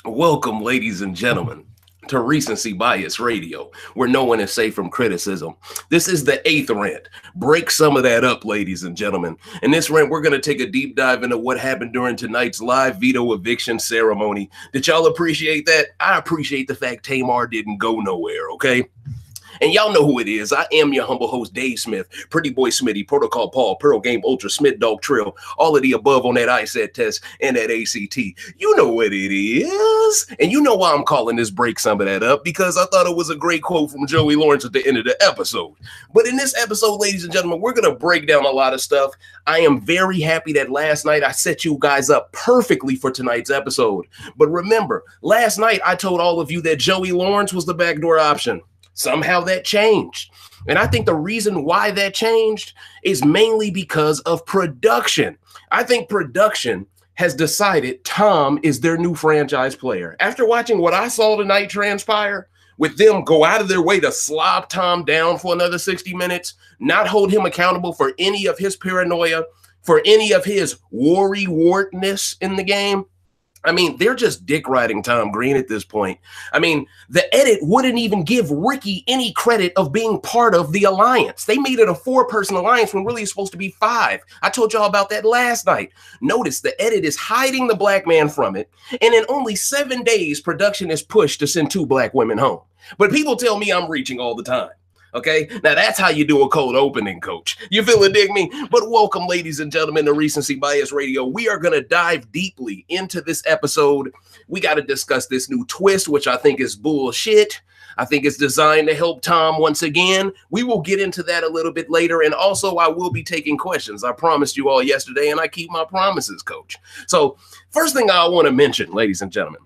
Welcome, ladies and gentlemen, to Recency Bias Radio, where no one is safe from criticism. This is the 8th rant. Break some of that up, ladies and gentlemen. In this rant, we're going to take a deep dive into what happened during tonight's live veto eviction ceremony. Did y'all appreciate that? I appreciate the fact Tamar didn't go nowhere, okay? And y'all know who it is. I am your humble host, Dave Smith, Pretty Boy Smitty, Protocol Paul, Pearl Game Ultra, Smith Dog Trill, all of the above on that ISAT test and that ACT. You know what it is. And you know why I'm calling this break some of that up, because I thought it was a great quote from Joey Lawrence at the end of the episode. But in this episode, ladies and gentlemen, we're going to break down a lot of stuff. I am very happy that last night I set you guys up perfectly for tonight's episode. But remember, last night I told all of you that Joey Lawrence was the backdoor option. Somehow that changed. And I think the reason why that changed is mainly because of production. I think production has decided Tom is their new franchise player. After watching what I saw tonight transpire, with them go out of their way to slob Tom down for another 60 minutes, not hold him accountable for any of his paranoia, for any of his worry-wartness in the game. I mean, they're just dick riding Tom Green at this point. I mean, the edit wouldn't even give Ricky any credit of being part of the alliance. They made it a 4-person alliance when really it's supposed to be 5. I told y'all about that last night. Notice the edit is hiding the black man from it. And in only 7 days, production is pushed to send 2 black women home. But people tell me I'm reaching all the time. Okay, now that's how you do a cold opening, coach. You feel it, dig me? But welcome, ladies and gentlemen, to Recency Bias Radio. We are going to dive deeply into this episode. We got to discuss this new twist, which I think is bullshit. I think it's designed to help Tom once again. We will get into that a little bit later. And also, I will be taking questions. I promised you all yesterday, and I keep my promises, coach. So first thing I want to mention, ladies and gentlemen,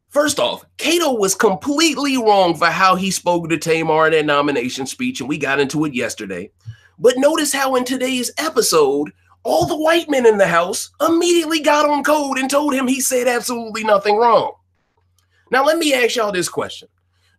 first off, Kato was completely wrong for how he spoke to Tamar in that nomination speech, and we got into it yesterday. But notice how in today's episode, all the white men in the house immediately got on code and told him he said absolutely nothing wrong. Now, let me ask y'all this question.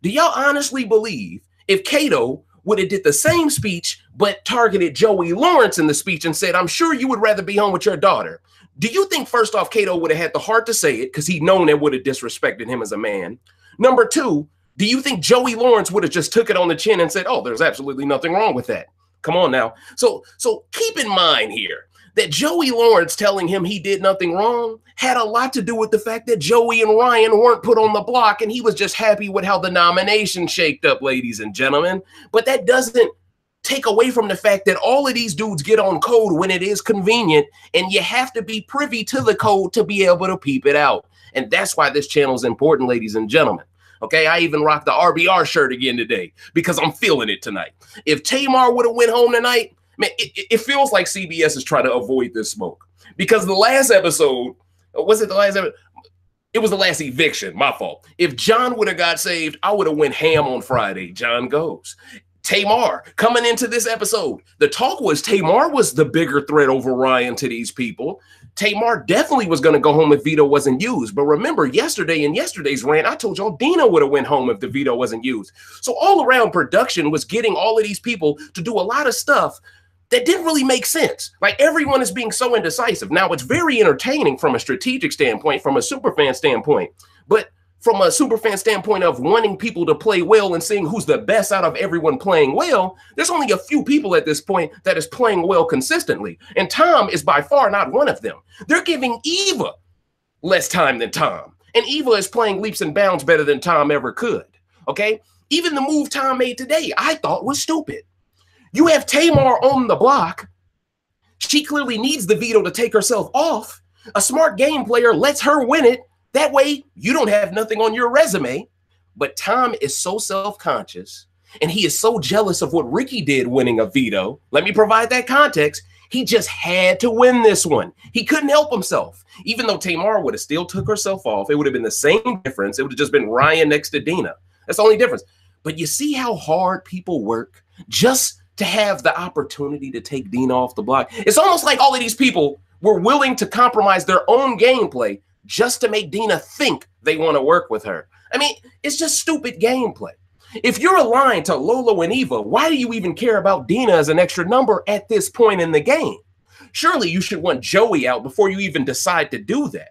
Do y'all honestly believe if Kato would have did the same speech but targeted Joey Lawrence in the speech and said, I'm sure you would rather be home with your daughter, do you think, first off, Kato would have had the heart to say it because he'd known it would have disrespected him as a man? Number 2, do you think Joey Lawrence would have just took it on the chin and said, oh, there's absolutely nothing wrong with that? Come on now. So keep in mind here that Joey Lawrence telling him he did nothing wrong had a lot to do with the fact that Joey and Ryan weren't put on the block, and he was just happy with how the nomination shaped up, ladies and gentlemen. But that doesn't take away from the fact that all of these dudes get on code when it is convenient, and you have to be privy to the code to be able to peep it out. And that's why this channel is important, ladies and gentlemen. Okay, I even rocked the RBR shirt again today because I'm feeling it tonight. If Tamar would have went home tonight, man, it feels like CBS is trying to avoid this smoke. Because the last episode, was it the last episode? It was the last eviction, my fault. If John would have got saved, I would have went ham on Friday. John goes. Tamar coming into this episode, the talk was Tamar was the bigger threat over Ryan to these people. Tamar definitely was going to go home if veto wasn't used. But remember, yesterday in yesterday's rant, I told y'all Dina would have went home if the veto wasn't used. So all around production was getting all of these people to do a lot of stuff that didn't really make sense. Like everyone is being so indecisive. Now it's very entertaining from a strategic standpoint, from a superfan standpoint, but from a superfan standpoint of wanting people to play well and seeing who's the best out of everyone playing well, there's only a few people at this point that is playing well consistently. And Tom is by far not one of them. They're giving Eva less time than Tom. And Eva is playing leaps and bounds better than Tom ever could. Okay? Even the move Tom made today, I thought was stupid. You have Tamar on the block. She clearly needs the veto to take herself off. A smart game player lets her win it. That way, you don't have nothing on your resume. But Tom is so self-conscious, and he is so jealous of what Ricky did winning a veto. Let me provide that context. He just had to win this one. He couldn't help himself. Even though Tamar would have still took herself off, it would have been the same difference. It would have just been Ryan next to Dina. That's the only difference. But you see how hard people work just to have the opportunity to take Dina off the block? It's almost like all of these people were willing to compromise their own gameplay just to make Dina think they want to work with her. I mean, it's just stupid gameplay. If you're aligned to Lolo and Eva, why do you even care about Dina as an extra number at this point in the game? Surely you should want Joey out before you even decide to do that.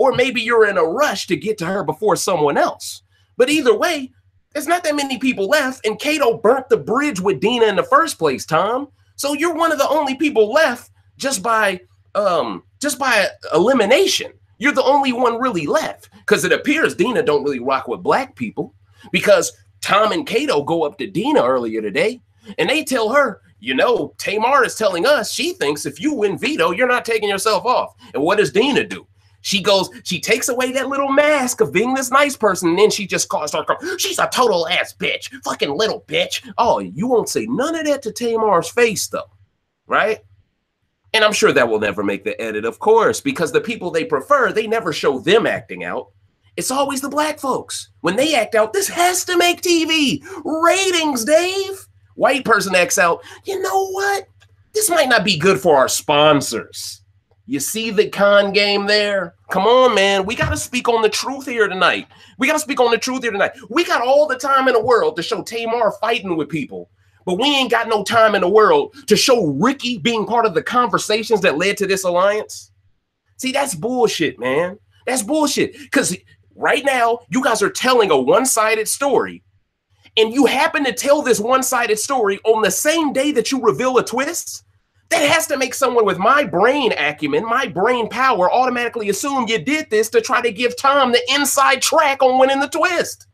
or maybe you're in a rush to get to her before someone else. But either way, there's not that many people left, and Kato burnt the bridge with Dina in the first place, Tom. So you're one of the only people left just by elimination. You're the only one really left, because it appears Dina don't really rock with black people, because Tom and Kato go up to Dina earlier today, and they tell her, you know, Tamar is telling us she thinks if you win veto, you're not taking yourself off. And what does Dina do? She takes away that little mask of being this nice person, and then she just calls her, she's a total ass bitch, fucking little bitch. Oh, you won't say none of that to Tamar's face, though, right? And I'm sure that will never make the edit, of course, because the people they prefer, they never show them acting out. It's always the black folks. When they act out, this has to make TV. Ratings, Dave. White person acts out, you know what? This might not be good for our sponsors. You see the con game there? Come on, man. We got to speak on the truth here tonight. We got all the time in the world to show Tamar fighting with people, but we ain't got no time in the world to show Ricky being part of the conversations that led to this alliance. See, that's bullshit, man. That's bullshit. Because right now, you guys are telling a one-sided story, and you happen to tell this one-sided story on the same day that you reveal a twist. That has to make someone with my brain acumen, my brain power, automatically assume you did this to try to give Tom the inside track on winning the twist.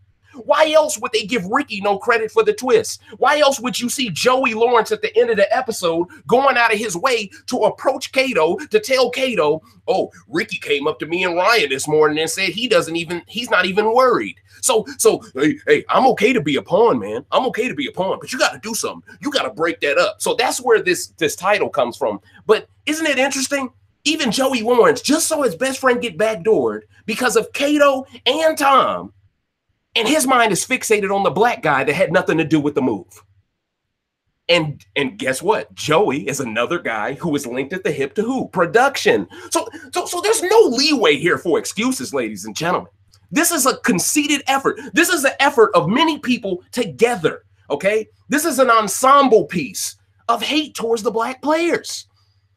Why else would they give Ricky no credit for the twist? Why else would you see Joey Lawrence at the end of the episode going out of his way to approach Kato to tell Kato, oh, Ricky came up to me and Ryan this morning and said he's not even worried. So hey, I'm okay to be a pawn, man. I'm okay to be a pawn, but you got to do something. You got to break that up. So that's where this title comes from. But isn't it interesting? Even Joey Lawrence just saw his best friend get backdoored because of Kato and Tom, and his mind is fixated on the black guy that had nothing to do with the move. And guess what? Joey is another guy who is linked at the hip to who? Production. So there's no leeway here for excuses, ladies and gentlemen. This is a conceited effort. This is an effort of many people together, okay? This is an ensemble piece of hate towards the black players.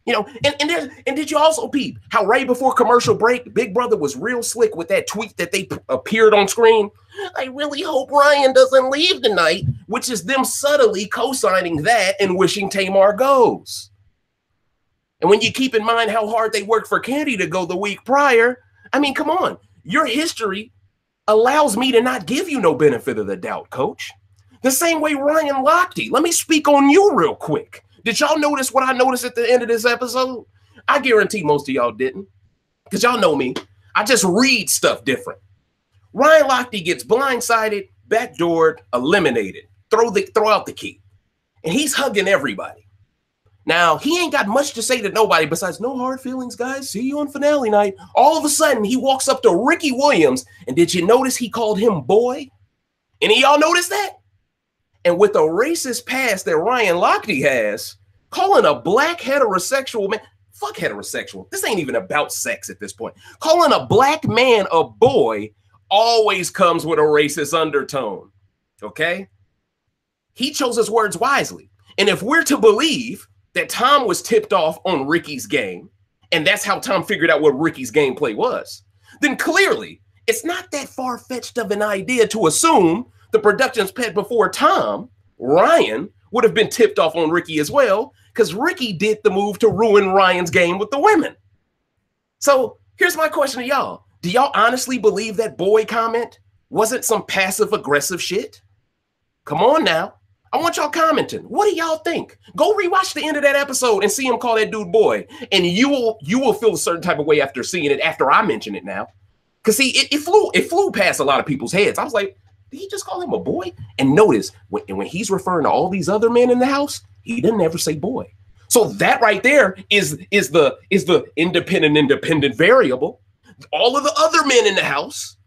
You know, and did you also peep how right before commercial break, Big Brother was real slick with that tweet that they appeared on screen? I really hope Ryan doesn't leave tonight, which is them subtly co-signing that and wishing Tamar goes. And when you keep in mind how hard they worked for Candy to go the week prior, I mean, come on. Your history allows me to not give you no benefit of the doubt, coach. The same way Ryan Lochte. Let me speak on you real quick. Did y'all notice what I noticed at the end of this episode? I guarantee most of y'all didn't, because y'all know me. I just read stuff different. Ryan Lochte gets blindsided, backdoored, eliminated. Throw out the key. And he's hugging everybody. Now, he ain't got much to say to nobody besides no hard feelings, guys. See you on finale night. All of a sudden, he walks up to Ricky Williams, and did you notice he called him boy? Any of y'all notice that? And with the racist past that Ryan Lochte has, calling a black heterosexual man, fuck heterosexual. This ain't even about sex at this point. Calling a black man a boy always comes with a racist undertone, okay? He chose his words wisely. And if we're to believe that Tom was tipped off on Ricky's game, and that's how Tom figured out what Ricky's gameplay was, then clearly it's not that far-fetched of an idea to assume the production's pet before Tom, Ryan, would have been tipped off on Ricky as well, because Ricky did the move to ruin Ryan's game with the women. So here's my question to y'all. Do y'all honestly believe that boy comment wasn't some passive-aggressive shit? Come on now. I want y'all commenting. What do y'all think? Go rewatch the end of that episode and see him call that dude boy. And you will feel a certain type of way after seeing it, after I mention it now. Because see, it flew past a lot of people's heads. I was like, did he just call him a boy? And notice, when he's referring to all these other men in the house, he didn't ever say boy. So that right there is the independent variable. All of the other men in the house,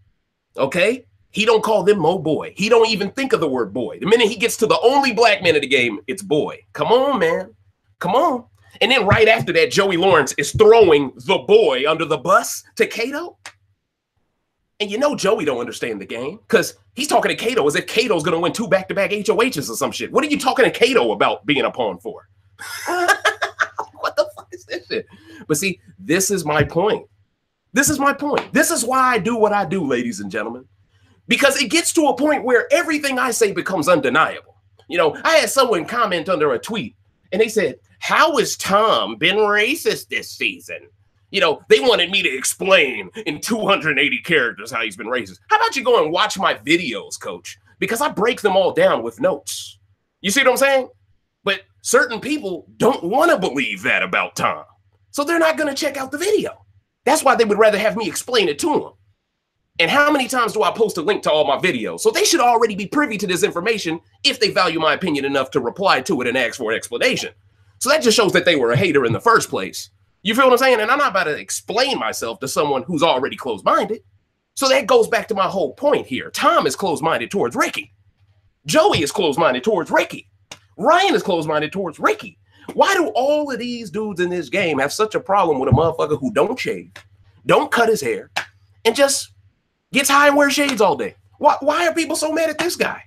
okay? He don't call them mo boy. He don't even think of the word boy. The minute he gets to the only black man in the game, it's boy. Come on, man. Come on. And then right after that, Joey Lawrence is throwing the boy under the bus to Kato. And you know Joey don't understand the game because he's talking to Kato as if Kato's going to win 2 back-to-back HOHs or some shit. What are you talking to Kato about being a pawn for? What the fuck is this shit? But see, this is my point. This is my point. This is why I do what I do, ladies and gentlemen, because it gets to a point where everything I say becomes undeniable. You know, I had someone comment under a tweet and they said, how has Tom been racist this season? You know, they wanted me to explain in 280 characters how he's been racist. How about you go and watch my videos, coach? Because I break them all down with notes. You see what I'm saying? But certain people don't want to believe that about Tom. So they're not going to check out the video. That's why they would rather have me explain it to them. And how many times do I post a link to all my videos? So they should already be privy to this information if they value my opinion enough to reply to it and ask for an explanation. So that just shows that they were a hater in the first place. You feel what I'm saying? And I'm not about to explain myself to someone who's already closed-minded. So that goes back to my whole point here. Tom is closed-minded towards Ricky. Joey is closed-minded towards Ricky. Ryan is closed-minded towards Ricky. Why do all of these dudes in this game have such a problem with a motherfucker who don't shave, don't cut his hair, and just gets high and wears shades all day? Why are people so mad at this guy?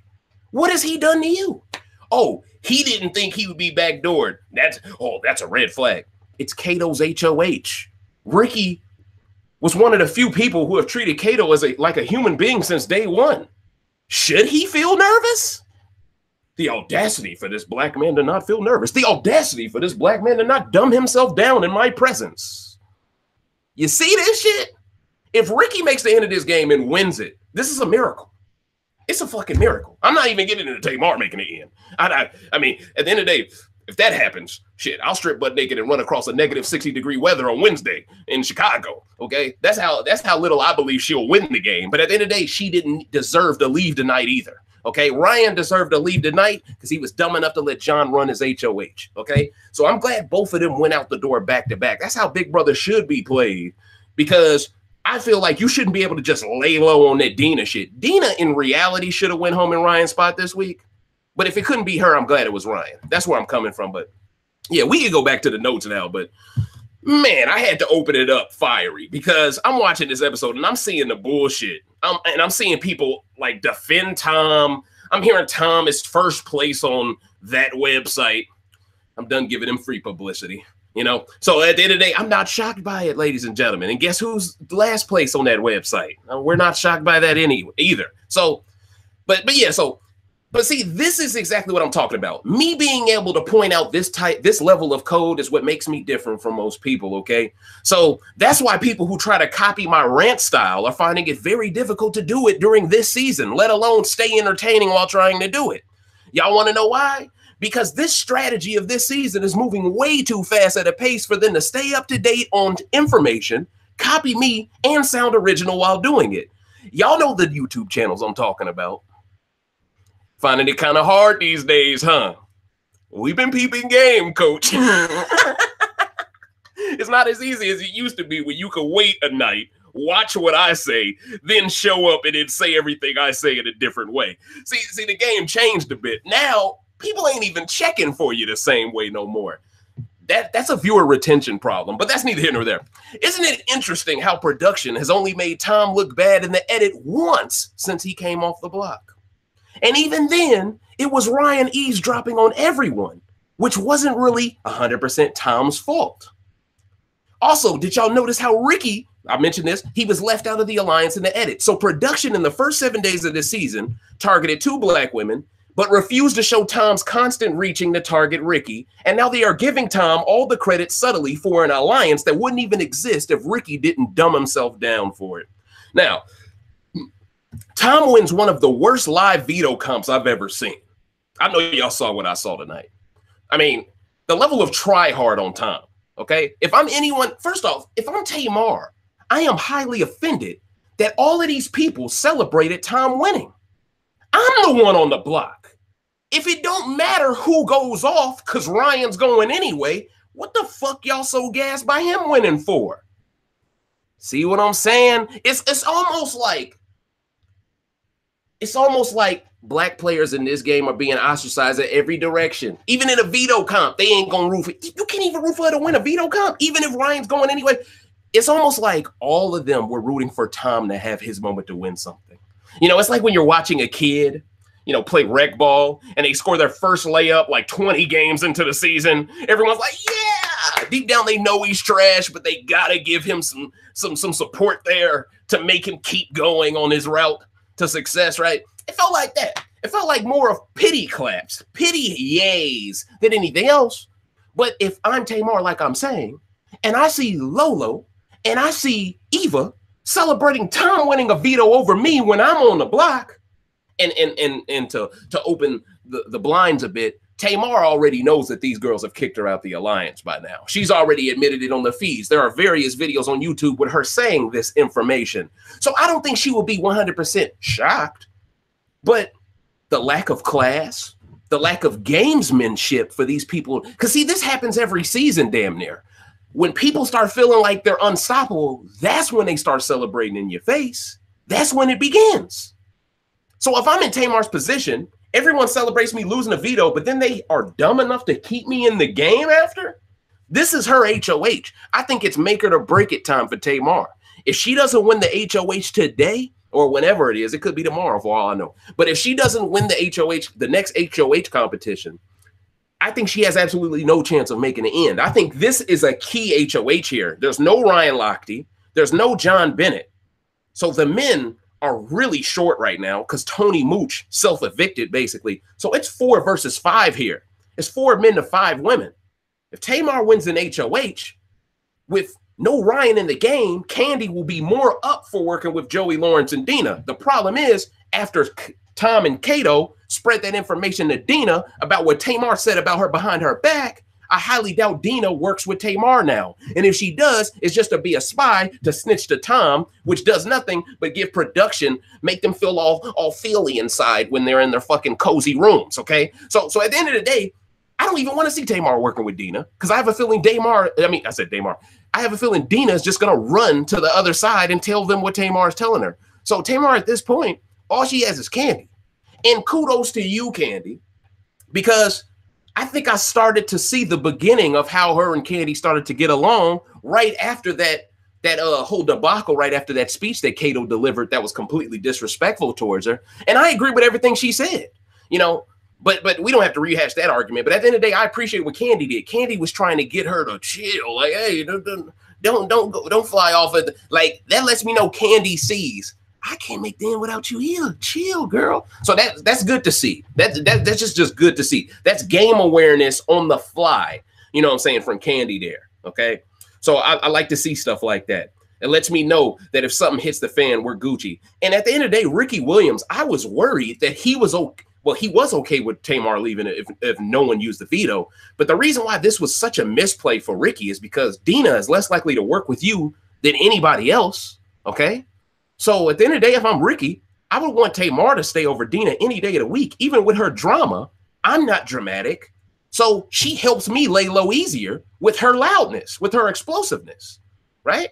What has he done to you? Oh, he didn't think he would be backdoored. That's a red flag. It's Cato's HOH. Ricky was one of the few people who have treated Cato as like a human being since day one. Should he feel nervous? The audacity for this black man to not feel nervous. The audacity for this black man to not dumb himself down in my presence. You see this shit? If Ricky makes the end of this game and wins it, this is a miracle. It's a fucking miracle. I'm not even getting into Tamar making the end. I mean, at the end of the day, if that happens, shit, I'll strip butt naked and run across a negative 60-degree weather on Wednesday in Chicago. Okay, that's how little I believe she'll win the game. But at the end of the day, she didn't deserve to leave tonight either. Okay, Ryan deserved to leave tonight because he was dumb enough to let John run his HOH. Okay, so I'm glad both of them went out the door back to back. That's how Big Brother should be played, because I feel like you shouldn't be able to just lay low on that Dina shit. Dina, in reality, should have went home in Ryan's spot this week. But if it couldn't be her, I'm glad it was Ryan. That's where I'm coming from. But yeah, we can go back to the notes now. But man, I had to open it up fiery because I'm watching this episode and I'm seeing the bullshit. And I'm seeing people like defend Tom. I'm hearing Tom is first place on that website. I'm done giving him free publicity, you know? So at the end of the day, I'm not shocked by it, ladies and gentlemen. And guess who's last place on that website? We're not shocked by that either. So, but see, this is exactly what I'm talking about. Me being able to point out this level of code is what makes me different from most people, okay? So that's why people who try to copy my rant style are finding it very difficult to do it during this season, let alone stay entertaining while trying to do it. Y'all want to know why? Because this strategy of this season is moving way too fast at a pace for them to stay up to date on information, copy me, and sound original while doing it. Y'all know the YouTube channels I'm talking about. Finding it kind of hard these days, huh? We've been peeping game, coach. It's not as easy as it used to be when you could wait a night, watch what I say, then show up and then say everything I say in a different way. See, the game changed a bit. Now, people ain't even checking for you the same way no more. That's a viewer retention problem, but that's neither here nor there. Isn't it interesting how production has only made Tom look bad in the edit once since he came off the block? And even then, it was Ryan eavesdropping on everyone, which wasn't really 100% Tom's fault. Also, did y'all notice how Ricky, I mentioned this, he was left out of the alliance in the edit. So production in the first 7 days of this season targeted 2 black women, but refused to show Tom's constant reaching to target Ricky. And now they are giving Tom all the credit subtly for an alliance that wouldn't even exist if Ricky didn't dumb himself down for it. Now, Tom wins one of the worst live veto comps I've ever seen. I know y'all saw what I saw tonight. I mean, the level of try hard on Tom, okay? If I'm anyone, first off, if I'm Tamar, I am highly offended that all of these people celebrated Tom winning. I'm the one on the block. If it don't matter who goes off because Ryan's going anyway, what the fuck y'all so gassed by him winning for? See what I'm saying? It's almost like black players in this game are being ostracized at every direction. Even in a veto comp, they ain't gonna root for. You can't even root for her to win a veto comp, even if Ryan's going anyway. It's almost like all of them were rooting for Tom to have his moment to win something. You know, it's like when you're watching a kid, you know, play rec ball and they score their first layup like 20 games into the season. Everyone's like, yeah, Deep down, they know he's trash, but they gotta give him some support there to make him keep going on his route to success, right? It felt like that. It felt like more of pity claps, pity yays than anything else. But if I'm Tamar, like I'm saying, and I see Lolo and I see Eva celebrating Tom winning a veto over me when I'm on the block, and to open the blinds a bit, Tamar already knows that these girls have kicked her out the alliance by now. She's already admitted it on the feeds. There are various videos on YouTube with her saying this information. So I don't think she will be 100% shocked. But the lack of class, the lack of gamesmanship for these people, because see, this happens every season damn near. When people start feeling like they're unstoppable, that's when they start celebrating in your face. That's when it begins. So if I'm in Tamar's position, everyone celebrates me losing a veto, but then they are dumb enough to keep me in the game after? This is her HOH. I think it's make it or break it time for Tamar. If she doesn't win the HOH today, or whenever it is, it could be tomorrow for all I know. But if she doesn't win the HOH, the next HOH competition, I think she has absolutely no chance of making the end. I think this is a key HOH here. There's no Ryan Lochte. There's no John Bennett. So the men are really short right now because Tony Mooch self-evicted, basically. So it's 4 versus 5 here. It's 4 men to 5 women. If Tamar wins an HOH with no Ryan in the game, Candy will be more up for working with Joey Lawrence and Dina. The problem is, after Tom and Kato spread that information to Dina about what Tamar said about her behind her back, I highly doubt Dina works with Tamar now. And if she does, it's just to be a spy to snitch to Tom, which does nothing but give production, make them feel all feely inside when they're in their fucking cozy rooms, okay? So at the end of the day, I don't even want to see Tamar working with Dina because I have a feeling I have a feeling Dina is just going to run to the other side and tell them what Tamar is telling her. So Tamar, at this point, all she has is Candy. And kudos to you, Candy, because I think I started to see the beginning of how her and Candy started to get along right after that whole debacle, right after that speech that Kato delivered that was completely disrespectful towards her. And I agree with everything she said, you know. But we don't have to rehash that argument. But at the end of the day, I appreciate what Candy did. Candy was trying to get her to chill. Like, hey, don't fly off at like that lets me know Candy sees I can't make the end without you either. Chill, girl. So that's good to see. That's just good to see. That's game awareness on the fly. You know what I'm saying, from Candy there. Okay. So I like to see stuff like that. It lets me know that if something hits the fan, we're Gucci. And at the end of the day, Ricky Williams, I was worried that he was okay. Well, he was okay with Tamar leaving if no one used the veto. But the reason why this was such a misplay for Ricky is because Dina is less likely to work with you than anybody else, okay? So at the end of the day, if I'm Ricky, I would want Tamar to stay over Dina any day of the week. Even with her drama, I'm not dramatic. So she helps me lay low easier with her loudness, with her explosiveness, right?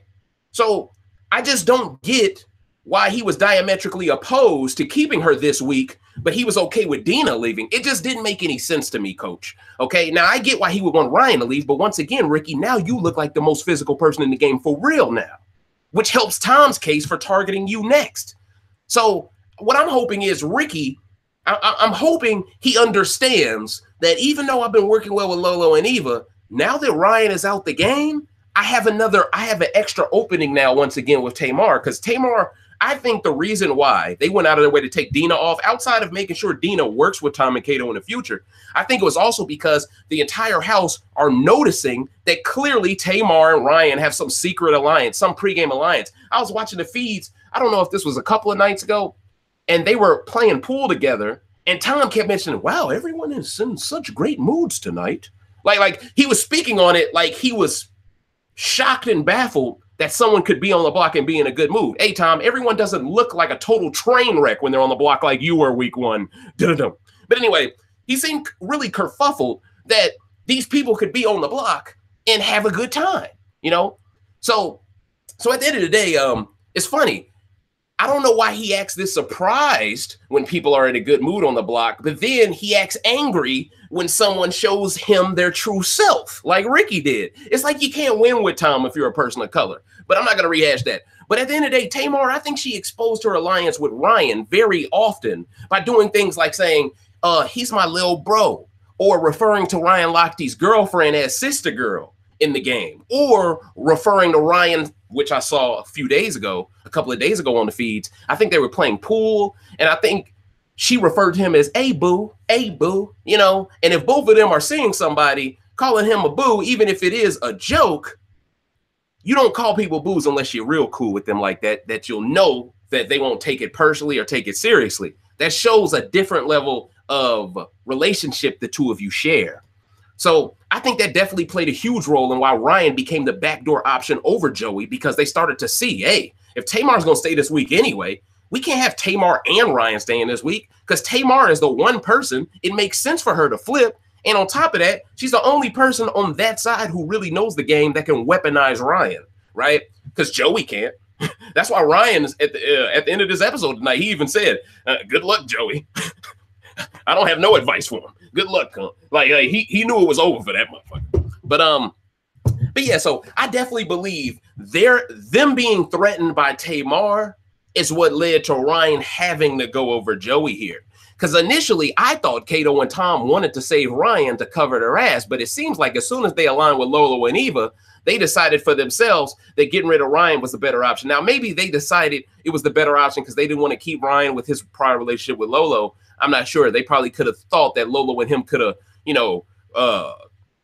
So I just don't get why he was diametrically opposed to keeping her this week, but he was okay with Dina leaving. It just didn't make any sense to me, coach. Okay, now I get why he would want Ryan to leave, but once again, Ricky, now you look like the most physical person in the game for real now, which helps Tom's case for targeting you next. So what I'm hoping is Ricky, I'm hoping he understands that even though I've been working well with Lolo and Eva, now that Ryan is out the game, I have an extra opening now once again with Tamar, because Tamar, I think the reason why they went out of their way to take Dina off, outside of making sure Dina works with Tom and Kato in the future, I think it was also because the entire house are noticing that clearly Tamar and Ryan have some secret alliance, some pregame alliance. I was watching the feeds. I don't know if this was a couple of nights ago, and they were playing pool together, and Tom kept mentioning, wow, everyone is in such great moods tonight. Like he was speaking on it like he was shocked and baffled that someone could be on the block and be in a good mood. Hey, Tom, everyone doesn't look like a total train wreck when they're on the block like you were week one. But anyway, he seemed really kerfuffled that these people could be on the block and have a good time, you know? So at the end of the day, it's funny. I don't know why he acts this surprised when people are in a good mood on the block, but then he acts angry when someone shows him their true self, like Ricky did. It's like you can't win with Tom if you're a person of color, but I'm not going to rehash that. But at the end of the day, Tamar, I think she exposed her alliance with Ryan very often by doing things like saying, he's my little bro, or referring to Ryan Lochte's girlfriend as sister girl. in the game, or referring to Ryan, which I saw a couple of days ago on the feeds. I think they were playing pool, and I think she referred to him as a boo, you know. And if both of them are seeing somebody calling him a boo, even if it is a joke, you don't call people boos unless you're real cool with them like that, that you'll know that they won't take it personally or take it seriously. That shows a different level of relationship the two of you share. So I think that definitely played a huge role in why Ryan became the backdoor option over Joey, because they started to see, hey, if Tamar's going to stay this week anyway, we can't have Tamar and Ryan staying this week, because Tamar is the one person it makes sense for her to flip. And on top of that, she's the only person on that side who really knows the game that can weaponize Ryan, right? Because Joey can't. That's why Ryan is at the end of this episode tonight, he even said, good luck, Joey. I don't have no advice for him. Good luck. Like he knew it was over for that motherfucker. But yeah, so I definitely believe them being threatened by Tamar is what led to Ryan having to go over Joey here. Because initially, I thought Kato and Tom wanted to save Ryan to cover their ass, but it seems like as soon as they aligned with Lolo and Eva, they decided for themselves that getting rid of Ryan was the better option. Now, maybe they decided it was the better option because they didn't want to keep Ryan with his prior relationship with Lolo. I'm not sure. They probably could have thought that Lolo and him could have, you know,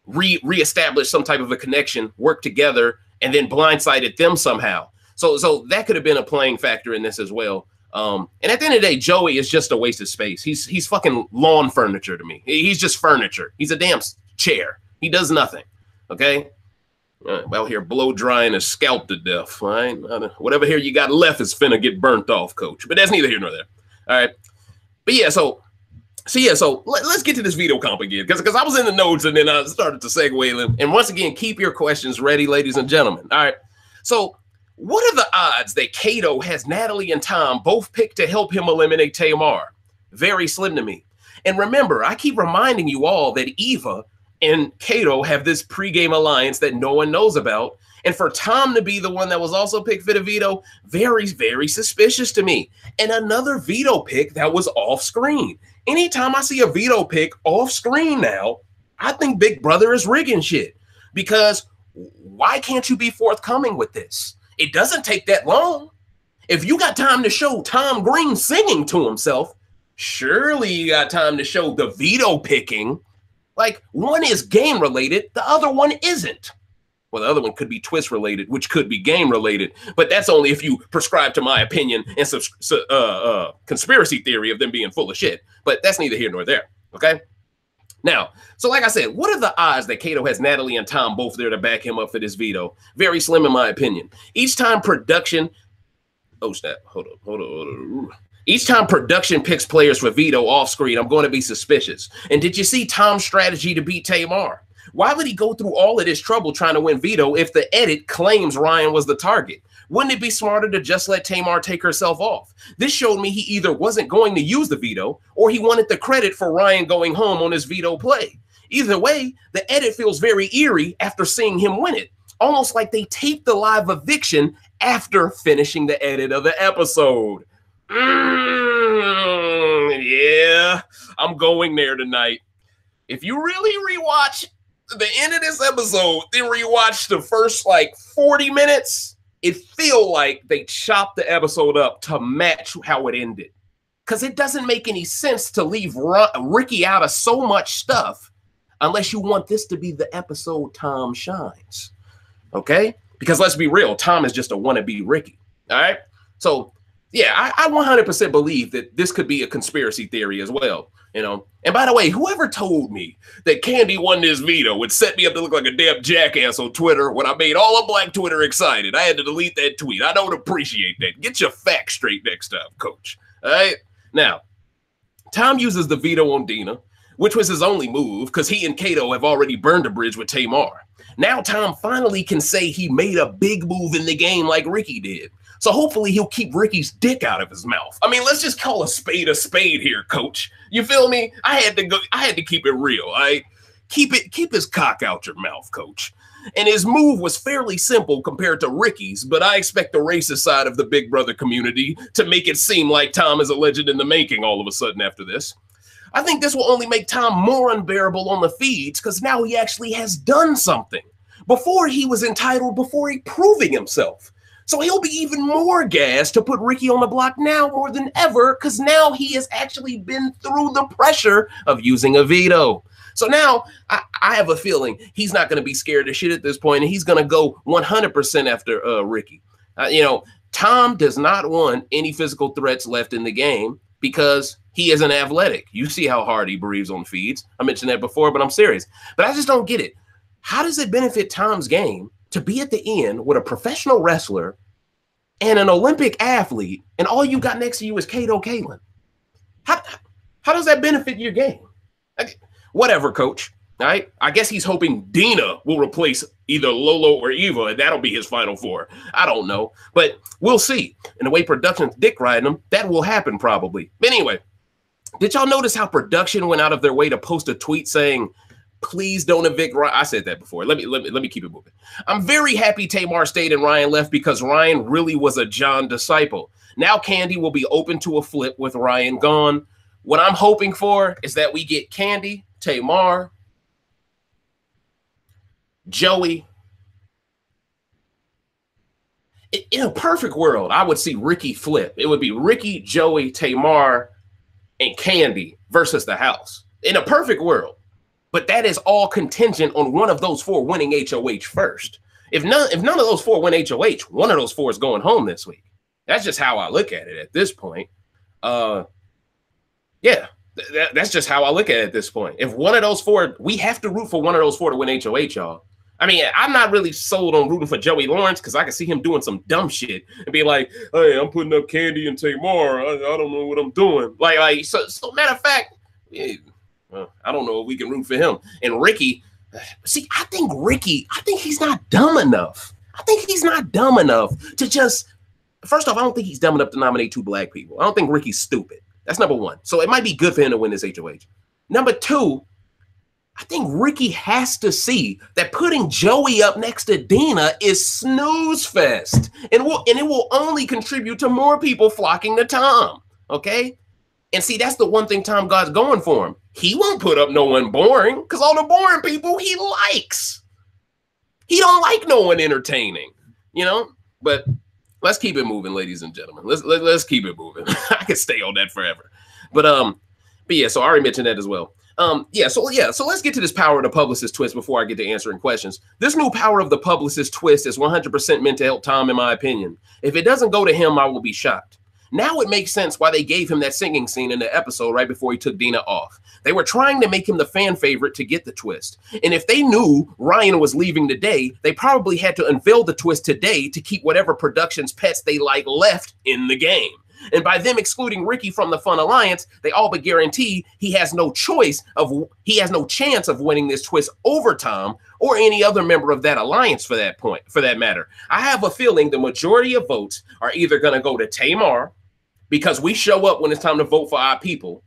reestablished some type of a connection, worked together, and then blindsided them somehow. So that could have been a playing factor in this as well. And at the end of the day, Joey is just a waste of space. He's fucking lawn furniture to me. He's just furniture. He's a damn chair. He does nothing. Okay. Out here blow drying his scalp to death. All right. Whatever hair you got left is finna get burnt off, coach. But that's neither here nor there. All right. But yeah, so let's get to this veto comp again. Because I was in the notes and then I started to segue. And once again, keep your questions ready, ladies and gentlemen. All right. So what are the odds that Kato has Natalie and Tom both picked to help him eliminate Tamar? Very slim to me. And remember, I keep reminding you all that Eva and Kato have this pregame alliance that no one knows about. And for Tom to be the one that was also picked for the veto, very, very suspicious to me. And another veto pick that was off screen. Anytime I see a veto pick off screen now, I think Big Brother is rigging shit. Because why can't you be forthcoming with this? It doesn't take that long. If you got time to show Tom Green singing to himself, surely you got time to show the veto picking. Like, one is game related, the other one isn't. Well, the other one could be twist related, which could be game related, but that's only if you prescribe to my opinion and conspiracy theory of them being full of shit. But that's neither here nor there. Okay. Now, so like I said, what are the odds that Kato has Natalie and Tom both there to back him up for this veto? Very slim in my opinion. Each time production, hold on. Each time production picks players for veto off screen, I'm going to be suspicious. And did you see Tom's strategy to beat Tamar? Why would he go through all of this trouble trying to win veto if the edit claims Ryan was the target? Wouldn't it be smarter to just let Tamar take herself off? This showed me he either wasn't going to use the veto or he wanted the credit for Ryan going home on his veto play. Either way, the edit feels very eerie after seeing him win it. Almost like they taped the live eviction after finishing the edit of the episode. Yeah, I'm going there tonight. If you really rewatch the end of this episode, then rewatch the first like 40 minutes, it feel like they chopped the episode up to match how it ended. Because it doesn't make any sense to leave Ricky out of so much stuff unless you want this to be the episode Tom shines. Okay? Because let's be real, Tom is just a wannabe Ricky. All right? So, yeah, I 100% believe that this could be a conspiracy theory as well. You know, and by the way, whoever told me that Candy won this veto would set me up to look like a damn jackass on Twitter when I made all of Black Twitter excited. I had to delete that tweet. I don't appreciate that. Get your facts straight next time, coach. All right. Now, Tom uses the veto on Dina, which was his only move because he and Kato have already burned a bridge with Tamar. Now Tom finally can say he made a big move in the game like Ricky did. So hopefully he'll keep Ricky's dick out of his mouth. I mean, let's just call a spade here, coach. You feel me? I had to keep it real. All right? Keep his cock out your mouth, coach. And his move was fairly simple compared to Ricky's, but I expect the racist side of the Big Brother community to make it seem like Tom is a legend in the making all of a sudden after this. I think this will only make Tom more unbearable on the feeds because now he actually has done something. before he was entitled, before he proving himself. So he'll be even more gassed to put Ricky on the block now more than ever, because now he has actually been through the pressure of using a veto. So now I have a feeling he's not going to be scared of shit at this point, and he's going to go 100% after Ricky. Tom does not want any physical threats left in the game because he isn't athletic. You see how hard he breathes on feeds. I mentioned that before, but I'm serious. But I just don't get it. How does it benefit Tom's game to be at the end with a professional wrestler and an Olympic athlete, and all you got next to you is Kato Kalin? How does that benefit your game? Whatever, coach. All right. I guess he's hoping Dina will replace either Lolo or Eva, and that'll be his final four. I don't know, but we'll see. And the way production's dick riding him, that will happen probably. But anyway, did y'all notice how production went out of their way to post a tweet saying, please don't evict Ryan? I said that before. Let me keep it moving. I'm very happy Tamar stayed and Ryan left because Ryan really was a John disciple. Now Candy will be open to a flip with Ryan gone. What I'm hoping for is that we get Candy, Tamar, Joey. In a perfect world, I would see Ricky flip. It would be Ricky, Joey, Tamar, and Candy versus the house. In a perfect world. But that is all contingent on one of those four winning HOH first. If none of those four win HOH, one of those four is going home this week. That's just how I look at it at this point. Yeah, that's just how I look at it at this point. If one of those four, we have to root for one of those four to win HOH, y'all. I mean, I'm not really sold on rooting for Joey Lawrence because I can see him doing some dumb shit and be like, hey, I'm putting up Candy and Tamar. I don't know what I'm doing. So matter of fact, yeah, I don't know if we can root for him. And Ricky, see, I think he's not dumb enough. I think he's not dumb enough to just, first off, I don't think he's dumb enough to nominate two black people. I don't think Ricky's stupid. That's number one. So it might be good for him to win this HOH. Number two, I think Ricky has to see that putting Joey up next to Dina is snooze fest. And it will only contribute to more people flocking to Tom. Okay? And see, that's the one thing Tom God's going for him. He won't put up no one boring because all the boring people he likes. He don't like no one entertaining, But let's keep it moving, ladies and gentlemen. Let's keep it moving. I could stay on that forever. But yeah, so I already mentioned that as well. So let's get to this power of the publicist twist before I get to answering questions. This new power of the publicist twist is 100% meant to help Tom, in my opinion. If it doesn't go to him, I will be shocked. Now it makes sense why they gave him that singing scene in the episode right before he took Dina off. They were trying to make him the fan favorite to get the twist. And if they knew Ryan was leaving today, they probably had to unveil the twist today to keep whatever production's pets they like left in the game. And by them excluding Ricky from the Fun Alliance, they all but guarantee he has no chance of winning this twist over Tom or any other member of that alliance for that matter. I have a feeling the majority of votes are either going to go to Tamar because we show up when it's time to vote for our people,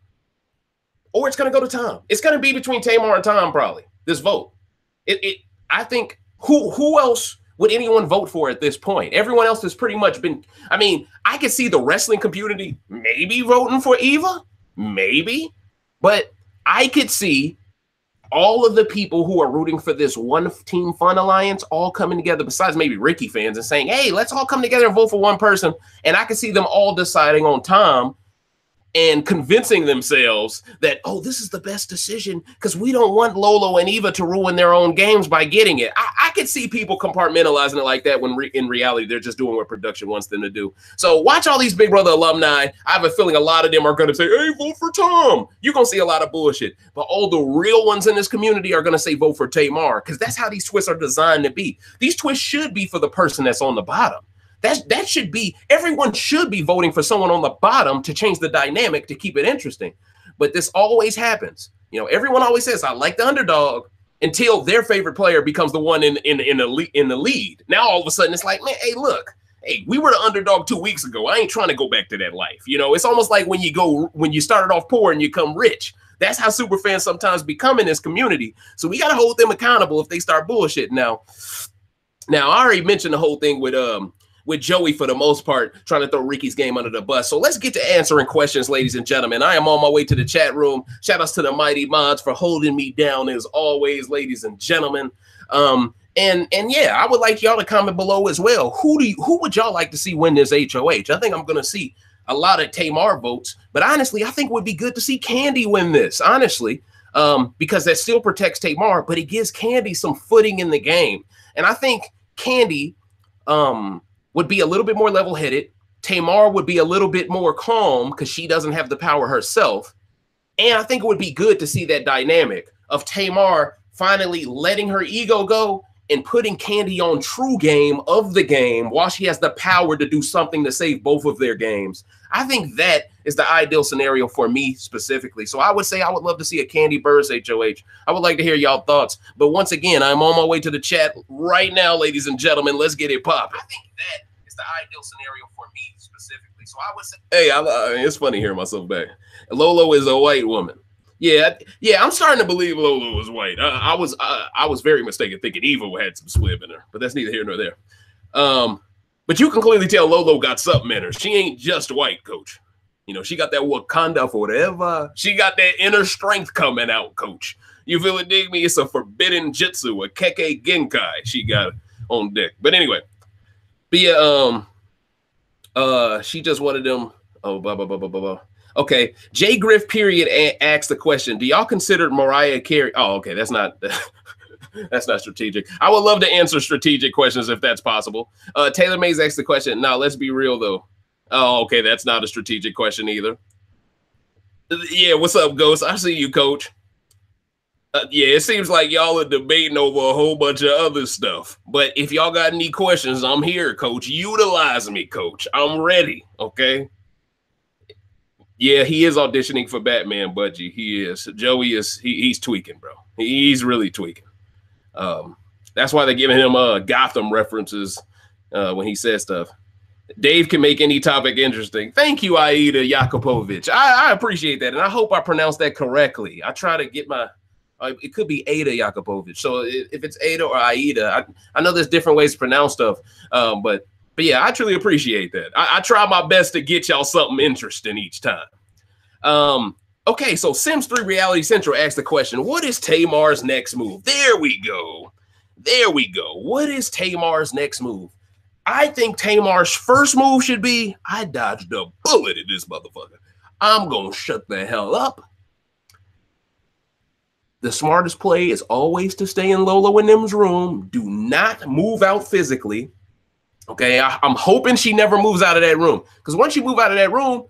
or it's going to go to Tom. It's going to be between Tamar and Tom probably, this vote. I think who else would anyone vote for at this point? Everyone else has pretty much been, I mean, I could see the wrestling community maybe voting for Eva, maybe, but I could see all of the people who are rooting for this one team Fun Alliance all coming together, besides maybe Ricky fans, and saying, hey, let's all come together and vote for one person. And I can see them all deciding on Tom and convincing themselves that, oh, this is the best decision because we don't want Lolo and Eva to ruin their own games by getting it. I could see people compartmentalizing it like that when in reality, they're just doing what production wants them to do. So watch all these Big Brother alumni. I have a feeling a lot of them are going to say, hey, vote for Tom. You're going to see a lot of bullshit. But all the real ones in this community are going to say vote for Tamar because that's how these twists are designed to be. These twists should be for the person that's on the bottom. That should be, everyone should be voting for someone on the bottom to change the dynamic to keep it interesting. But this always happens. Everyone always says, I like the underdog until their favorite player becomes the one in the lead. Now, all of a sudden, it's like, man, hey, look, hey, we were the underdog 2 weeks ago. I ain't trying to go back to that life. It's almost like when you started off poor and you come rich. That's how super fans sometimes become in this community. So we got to hold them accountable if they start bullshit. Now, I already mentioned the whole thing with Joey, for the most part, trying to throw Ricky's game under the bus. So let's get to answering questions, ladies and gentlemen. I am on my way to the chat room. Shout outs to the mighty mods for holding me down as always, ladies and gentlemen. And yeah, I would like y'all to comment below as well. Who would y'all like to see win this HOH? I think I'm gonna see a lot of Tamar votes, but honestly, I think it would be good to see Candy win this, honestly, because that still protects Tamar, but it gives Candy some footing in the game. And I think Candy would be a little bit more level-headed. Tamar would be a little bit more calm because she doesn't have the power herself. And I think it would be good to see that dynamic of Tamar finally letting her ego go and putting Candy on true game of the game while she has the power to do something to save both of their games. I think that is the ideal scenario for me specifically. So I would say I would love to see a Candy Burris HOH. I would like to hear y'all thoughts. But once again, I'm on my way to the chat right now, ladies and gentlemen. Let's get it popping. I think that is the ideal scenario for me specifically. So I would say, hey, it's funny hearing myself back. Lolo is a white woman. Yeah, I'm starting to believe Lolo was white. I was very mistaken thinking Evo had some swib in her, but that's neither here nor there. But you can clearly tell Lolo got something in her. She ain't just white, coach. You know, she got that Wakanda forever. She got that inner strength coming out, coach. You feel it, dig me? It's a forbidden jutsu, a Keke Genkai she got on deck. But anyway, but yeah, she just one of them. Oh, blah, blah, blah, blah, blah, blah. Okay, J Griff period asked the question: do y'all consider Mariah Carey? Oh, okay, that's not that's not strategic. I would love to answer strategic questions if that's possible. Taylor Mays asked the question. Now let's be real though. Oh, okay, that's not a strategic question either. Yeah, what's up, Ghost? I see you, coach. Yeah, it seems like y'all are debating over a whole bunch of other stuff. But if y'all got any questions, I'm here, coach. Utilize me, coach. I'm ready. Okay. Yeah, he is auditioning for Batman, Budgie. He is. Joey is. He's tweaking, bro. He's really tweaking. That's why they're giving him Gotham references when he says stuff. Dave can make any topic interesting. Thank you, Aida Yakupovich. I appreciate that, and I hope I pronounced that correctly. I try to get my. It could be Ada Yakupovich. So if it's Ada or Aida, I know there's different ways to pronounce stuff, but yeah, I truly appreciate that. I try my best to get y'all something interesting each time. Okay, so Sims 3 Reality Central asked the question, what is Tamar's next move? There we go. There we go. What is Tamar's next move? I think Tamar's first move should be, I dodged a bullet at this motherfucker. I'm going to shut the hell up. The smartest play is always to stay in Lola and them's room. Do not move out physically. Okay, I'm hoping she never moves out of that room. Because once you move out of that room,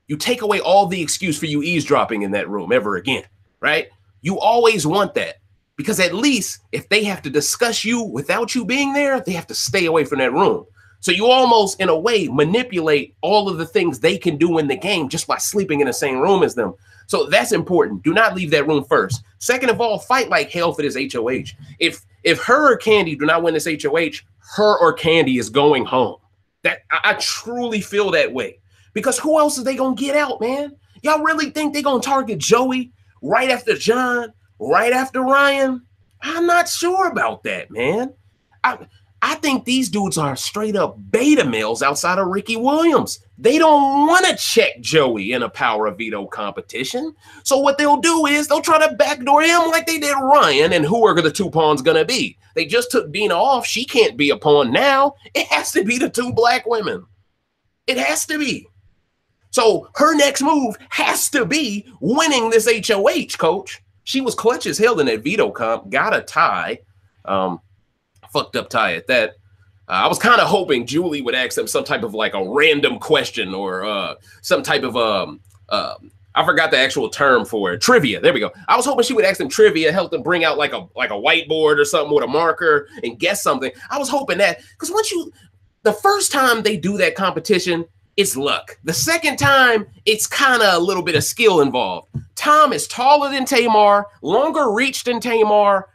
you take away all the excuse for you eavesdropping in that room ever again, right? You always want that. Because at least if they have to discuss you without you being there, they have to stay away from that room. So you almost, in a way, manipulate all of the things they can do in the game just by sleeping in the same room as them. So that's important. Do not leave that room first. Second of all, fight like hell for this HOH. If her or Candy do not win this HOH, her or Candy is going home. That I truly feel that way. Because who else is they going to get out, man? Y'all really think they're going to target Joey right after John, right after Ryan? I'm not sure about that, man. I think these dudes are straight up beta males outside of Ricky Williams. They don't want to check Joey in a power of veto competition. So what they'll do is they'll try to backdoor him like they did Ryan. And who are the two pawns going to be? They just took Dina off. She can't be a pawn now. It has to be the two black women. It has to be. So her next move has to be winning this HOH, coach. She was clutch as hell in that veto comp. Got a tie. Fucked up tie at that. I was kind of hoping Julie would ask them some type of like a random question or some type of I forgot the actual term for it. Trivia. There we go. I was hoping she would ask them trivia, help them bring out like a whiteboard or something with a marker and guess something. I was hoping that because the first time they do that competition, it's luck. The second time, it's kind of a little bit of skill involved. Tom is taller than Tamar, longer reach than Tamar.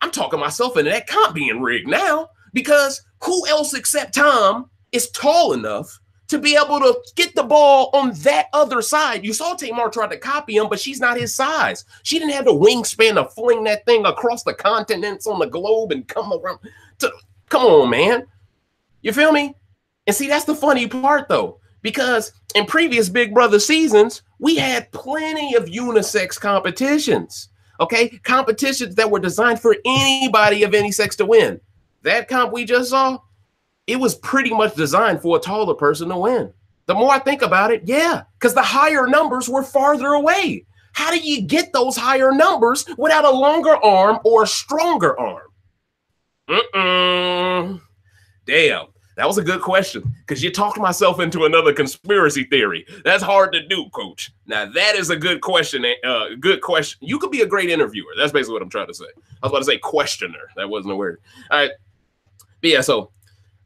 I'm talking myself into that comp being rigged now because who else except Tom is tall enough to be able to get the ball on that other side? You saw Tamar try to copy him, but she's not his size. She didn't have the wingspan to fling that thing across the continents on the globe and come around. Come on, man. You feel me? And see, that's the funny part, though, because in previous Big Brother seasons, we had plenty of unisex competitions. Okay, competitions that were designed for anybody of any sex to win. That comp we just saw, it was pretty much designed for a taller person to win. The more I think about it, yeah, because the higher numbers were farther away. How do you get those higher numbers without a longer arm or a stronger arm? Damn, that was a good question, because you talked myself into another conspiracy theory. That's hard to do, coach. Now, that is a good question. Good question. You could be a great interviewer. That's basically what I'm trying to say. I was about to say questioner. That wasn't a word. All right. But yeah, so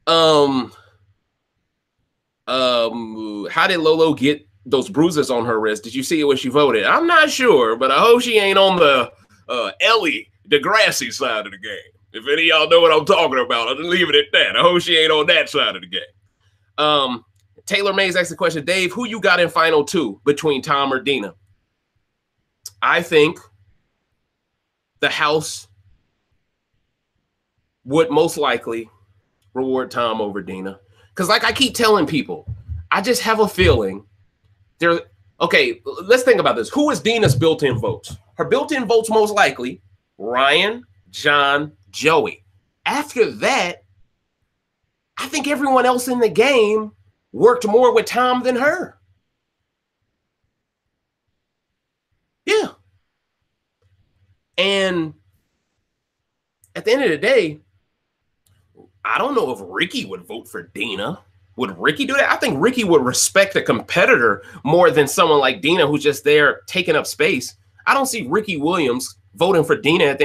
how did Lolo get those bruises on her wrist? Did you see it when she voted? I'm not sure, but I hope she ain't on the Ellie Degrassi side of the game. If any of y'all know what I'm talking about, I'll just leave it at that. I hope she ain't on that side of the game. Taylor Mays asked the question, Dave, who you got in final two between Tom or Dina? I think the House would most likely reward Tom over Dina. Because like I keep telling people, I just have a feeling there. Okay, let's think about this. Who is Dina's built-in votes? Her built-in votes most likely, Ryan, John, Joey. After that, I think everyone else in the game worked more with Tom than her. Yeah. And at the end of the day, I don't know if Ricky would vote for Dina. Would Ricky do that? I think Ricky would respect a competitor more than someone like Dina who's just there taking up space. I don't see Ricky Williams voting for Dina.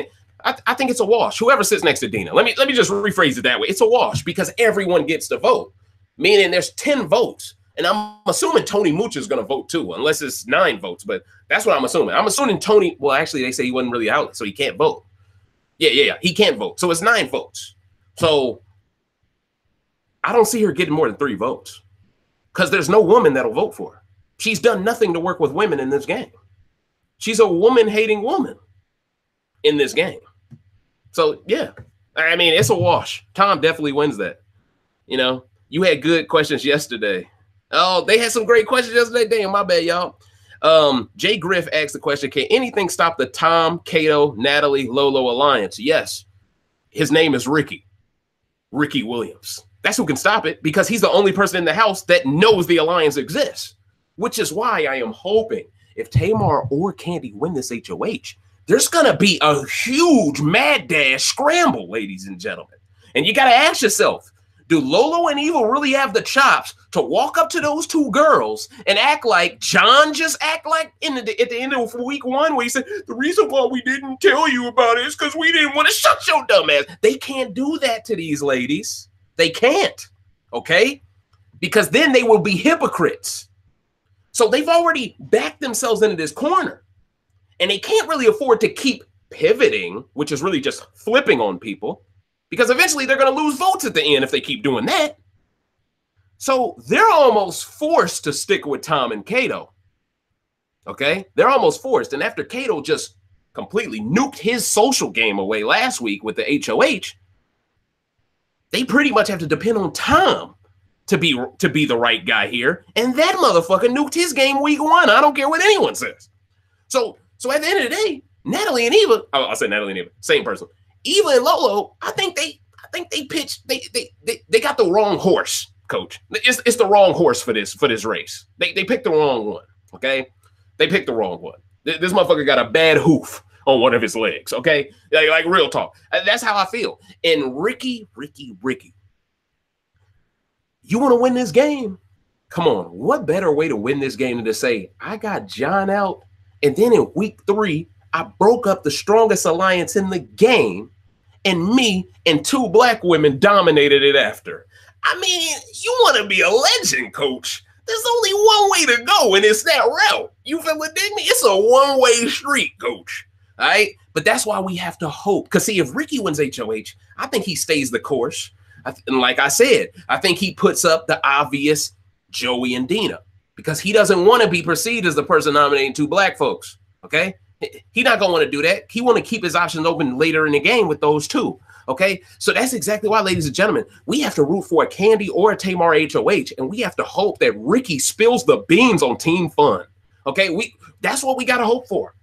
I think it's a wash. Whoever sits next to Dina. Let me just rephrase it that way. It's a wash because everyone gets to vote, meaning there's 10 votes. And I'm assuming Tony Mooch is going to vote too, unless it's 9 votes. But that's what I'm assuming. I'm assuming Tony, well, actually, they say he wasn't really out, so he can't vote. Yeah. He can't vote. So it's 9 votes. So I don't see her getting more than 3 votes because there's no woman that'll vote for her. She's done nothing to work with women in this game. She's a woman-hating woman in this game. So, yeah, I mean, it's a wash. Tom definitely wins that. You know, you had good questions yesterday. Oh, they had some great questions yesterday. Damn, my bad, y'all. Jay Griff asked the question, can anything stop the Tom, Kato, Natalie, Lolo alliance? Yes. His name is Ricky Williams. That's who can stop it because he's the only person in the house that knows the alliance exists, which is why I am hoping if Tamar or Candy win this HOH, there's going to be a huge mad dash scramble, ladies and gentlemen. And you got to ask yourself, do Lolo and Eva really have the chops to walk up to those 2 girls and act like John just act like at the end of week 1 where he said, the reason why we didn't tell you about it is because we didn't want to shut your dumb ass. They can't do that to these ladies. They can't, okay? Because then they will be hypocrites. So they've already backed themselves into this corner. And they can't really afford to keep pivoting, which is really just flipping on people, because eventually they're going to lose votes at the end if they keep doing that. So they're almost forced to stick with Tom and Kato. Okay? They're almost forced. And after Kato just completely nuked his social game away last week with the HOH, they pretty much have to depend on Tom to be the right guy here. And that motherfucker nuked his game week 1. I don't care what anyone says. So at the end of the day, Natalie and Eva, I'll say Natalie and Eva, same person. Eva and Lolo, I think they pitched, they got the wrong horse, coach. It's the wrong horse for this race. They picked the wrong one, okay? They picked the wrong one. This motherfucker got a bad hoof on one of his legs, okay? Like real talk. That's how I feel. And Ricky, you want to win this game? Come on, what better way to win this game than to say, I got John out, and then in week 3, I broke up the strongest alliance in the game, and me and 2 black women dominated it after. I mean, you want to be a legend, coach. There's only one way to go, and it's that route. You feel me? It's a one-way street, coach. All right? But that's why we have to hope. Because, see, if Ricky wins HOH, I think he stays the course. And like I said, I think he puts up the obvious Joey and Dina. Because he doesn't want to be perceived as the person nominating 2 black folks, okay? He's not going to want to do that. He want to keep his options open later in the game with those 2, okay? So that's exactly why, ladies and gentlemen, we have to root for a Candy or a Tamar HOH, and we have to hope that Ricky spills the beans on Team Fun, okay? That's what we got to hope for.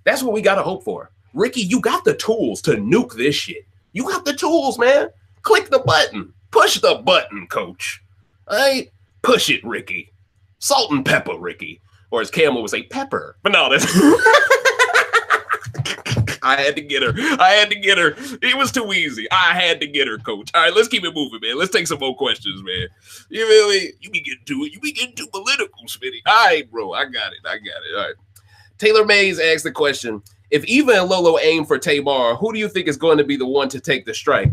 That's what we got to hope for. Ricky, you got the tools to nuke this shit. You got the tools, man. Click the button. Push the button, coach. All right? Push it, Ricky. Salt and pepper, Ricky. Or as Camel would say, pepper. But no, that's... I had to get her. I had to get her. It was too easy. I had to get her, coach. All right, let's keep it moving, man. Let's take some more questions, man. You really, you be getting to it. You be getting too political, Smitty. All right, bro. I got it. All right. Taylor Mays asked the question, if Eva and Lolo aim for Tamar, who do you think is going to be the one to take the strike?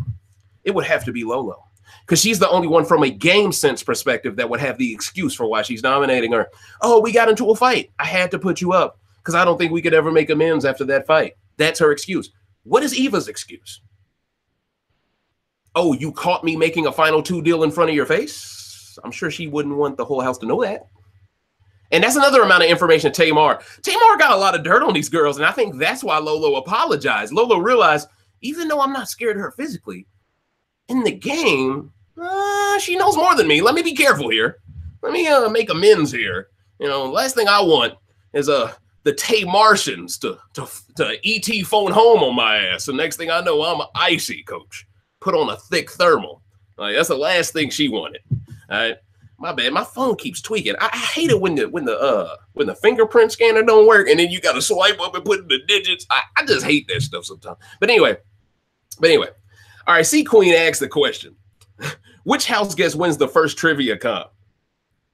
It would have to be Lolo, because she's the only one from a game sense perspective that would have the excuse for why she's nominating her. Oh, we got into a fight. I had to put you up because I don't think we could ever make amends after that fight. That's her excuse. What is Eva's excuse? Oh, you caught me making a final two deal in front of your face? I'm sure she wouldn't want the whole house to know that. And that's another amount of information Tamar. Tamar got a lot of dirt on these girls, and I think that's why Lolo apologized. Lolo realized, even though I'm not scared of her physically, in the game, she knows more than me. Let me be careful here. Let me make amends here. You know, last thing I want is the Tamartians to ET phone home on my ass. The next thing I know, I'm icy, coach. Put on a thick thermal. Like, that's the last thing she wanted. All right. My bad. My phone keeps tweaking. I hate it when the fingerprint scanner don't work and then you got to swipe up and put in the digits. I just hate that stuff sometimes. But anyway. All right. C Queen asked the question: which house guest wins the first trivia comp?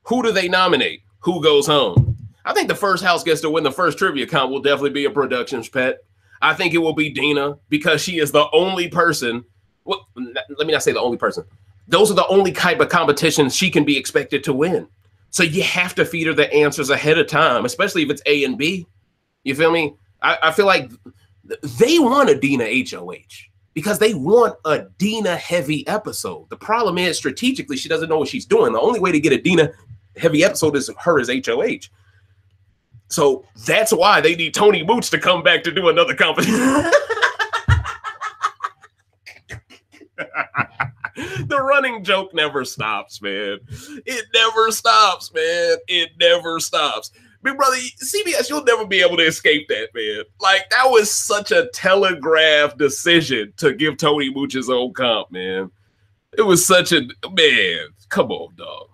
Who do they nominate? Who goes home? I think the first house guest to win the first trivia comp will definitely be a productions pet. I think it will be Dina because she is the only person. Well, let me not say the only person. Those are the only type of competitions she can be expected to win. So you have to feed her the answers ahead of time, especially if it's A and B. You feel me? I feel like they want a Dina HOH because they want a Dina heavy episode. The problem is strategically, she doesn't know what she's doing. The only way to get a Dina heavy episode is her as HOH. So that's why they need Tony Mooch to come back to do another competition. The running joke never stops, man. It never stops, man. It never stops. Big brother, CBS, you'll never be able to escape that, man. Like, that was such a telegraphed decision to give Tony Mooch his own comp, man. It was such a, man, come on, dog.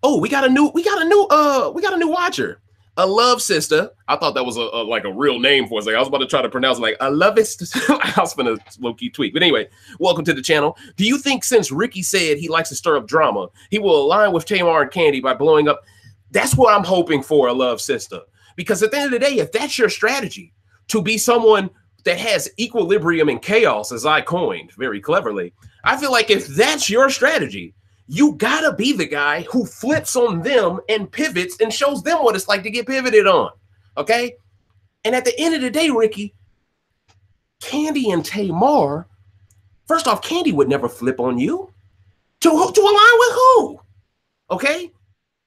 Oh, we got a new watcher. A love sister. I thought that was like a real name for us. Like, I was about to try to pronounce it like a love it. I was gonna low-key tweak. But anyway, welcome to the channel. Do you think since Ricky said he likes to stir up drama, he will align with Tamar and Candy by blowing up? That's what I'm hoping for, a love sister. Because at the end of the day, if that's your strategy, to be someone that has equilibrium and chaos, as I coined very cleverly, I feel like if that's your strategy, you gotta be the guy who flips on them and pivots and shows them what it's like to get pivoted on, okay? And at the end of the day, Ricky, Candy and Tamar, first off, Candy would never flip on you. To align with who? Okay?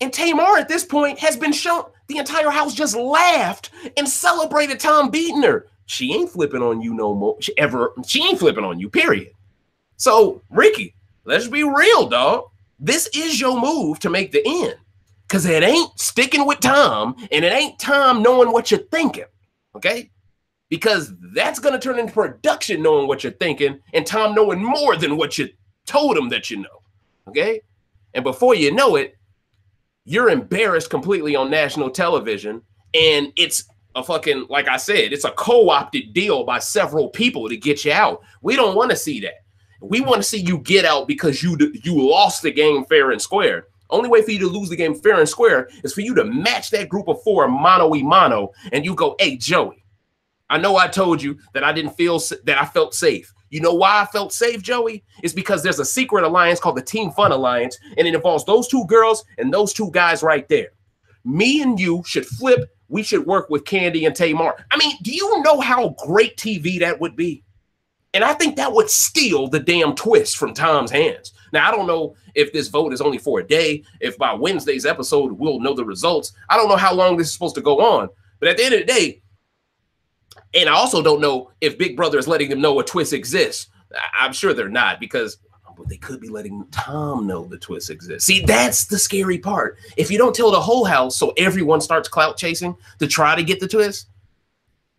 And Tamar at this point has been shown, the entire house just laughed and celebrated Tom beating her. She ain't flipping on you no more. She ain't flipping on you, period. So, Ricky, let's be real, dog. This is your move to make the end, because it ain't sticking with Tom, and it ain't Tom knowing what you're thinking, okay? Because that's going to turn into production knowing what you're thinking, and Tom knowing more than what you told him that you know, okay? And before you know it, you're embarrassed completely on national television, and it's a fucking, like I said, it's a co-opted deal by several people to get you out. We don't want to see that. We want to see you get out because you lost the game fair and square. Only way for you to lose the game fair and square is for you to match that group of four mano-y-mano, and you go, hey, Joey, I know I told you that I didn't feel that I felt safe. You know why I felt safe, Joey? It's because there's a secret alliance called the Team Fun Alliance, and it involves those two girls and those two guys right there. Me and you should flip. We should work with Candy and Tamar. I mean, do you know how great TV that would be? And I think that would steal the damn twist from Tom's hands. Now, I don't know if this vote is only for a day, if by Wednesday's episode we'll know the results. I don't know how long this is supposed to go on. But at the end of the day, and I also don't know if Big Brother is letting them know a twist exists. I'm sure they're not, because they could be letting Tom know the twist exists. See, that's the scary part. If you don't tell the whole house so everyone starts clout chasing to try to get the twist,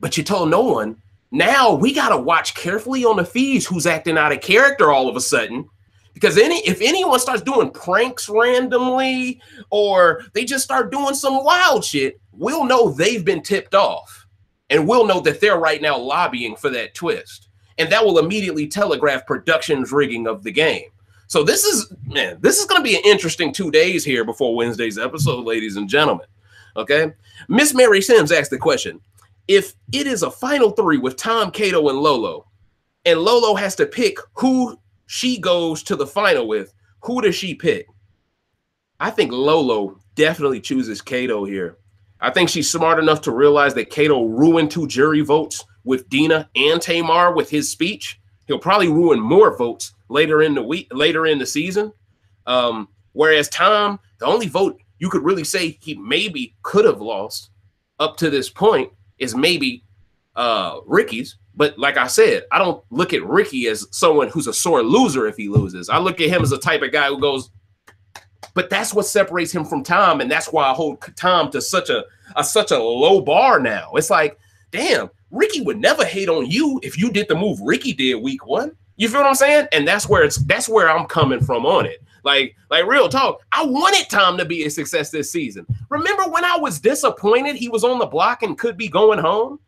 but you told no one. Now we got to watch carefully on the feeds who's acting out of character all of a sudden. Because if anyone starts doing pranks randomly or they just start doing some wild shit, we'll know they've been tipped off. And we'll know that they're right now lobbying for that twist. And that will immediately telegraph production's rigging of the game. So this is going to be an interesting 2 days here before Wednesday's episode, ladies and gentlemen. Okay. Miss Mary Sims asked the question, if it is a final 3 with Tom, Kato, and Lolo has to pick who she goes to the final with, who does she pick? I think Lolo definitely chooses Kato here. I think she's smart enough to realize that Kato ruined 2 jury votes with Dina and Tamar with his speech. He'll probably ruin more votes later in the season. Whereas Tom, the only vote you could really say he maybe could have lost up to this point is maybe Ricky's. But like I said, I don't look at Ricky as someone who's a sore loser if he loses. I look at him as a type of guy who goes, but that's what separates him from Tom. And that's why I hold Tom to such a low bar now. It's like, damn, Ricky would never hate on you if you did the move Ricky did week 1. You feel what I'm saying? And that's where I'm coming from on it. Like real talk. I wanted Tom to be a success this season. Remember when I was disappointed he was on the block and could be going home?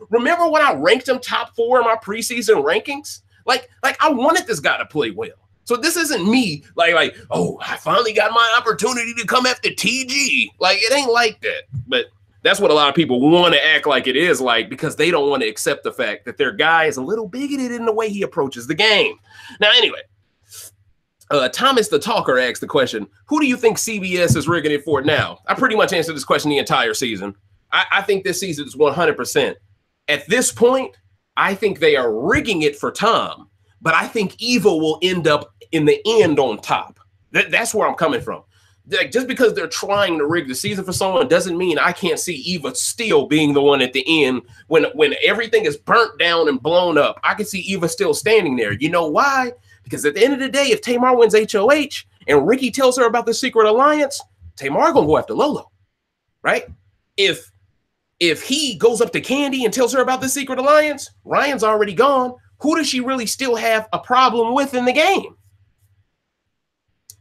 Remember when I ranked him top 4 in my preseason rankings? Like I wanted this guy to play well. So this isn't me like, oh, I finally got my opportunity to come after TG. Like, it ain't like that. But that's what a lot of people want to act like it is like, because they don't want to accept the fact that their guy is a little bigoted in the way he approaches the game. Now, anyway, Thomas the Talker asked the question, who do you think CBS is rigging it for now? I pretty much answered this question the entire season. I think this season is 100%. At this point, I think they are rigging it for Tom, but I think Eva will end up in the end on top. That's where I'm coming from. Like, just because they're trying to rig the season for someone doesn't mean I can't see Eva still being the one at the end when everything is burnt down and blown up. I can see Eva still standing there. You know why? Because at the end of the day, if Tamar wins HOH and Ricky tells her about the secret alliance, Tamar gonna go after Lolo, right? If he goes up to Candy and tells her about the secret alliance, Ryan's already gone. Who does she really still have a problem with in the game?